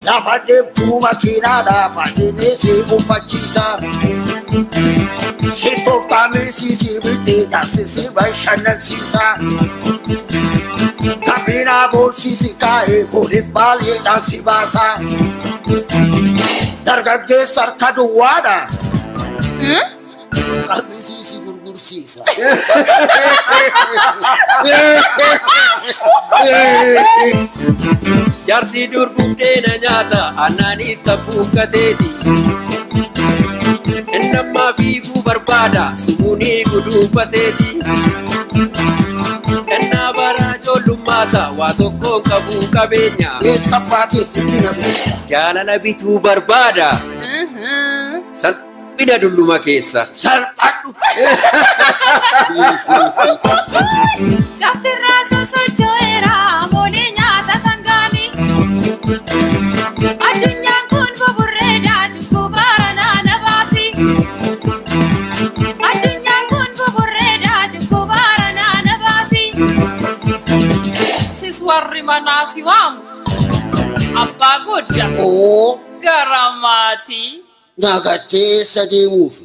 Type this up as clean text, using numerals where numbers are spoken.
Dapat debu makinada Fadinisi ufacisa Shitof kami sisi biti Kasisi baishanan sisa Kabina bol sisi kae Purif bali dan si basa Dargaggesar kaduwada Kami sisi gurgur sisa Jarsi dur buddeena nyaata annani tabbuu gateeti. Innammaa fiiguu barbaada sumuunii guduunfateeti. Innaa bara ijoollummaasa waa tokko qabuu qabeenya. Jaalala bituu barbaada. Salphina dulluma keessa. Salphadhu. Gaftirraa sosocho'eera moolee nyaata sangaani. Addunyaan kun buburreedha cubbuu baaranaa na baasi. Addunyaan kun buburreedha cubbuu baaranaa na baasi. Sis warri manaa si waamu abbaa guddaa gara maatii. Nagattee sadeemuufi.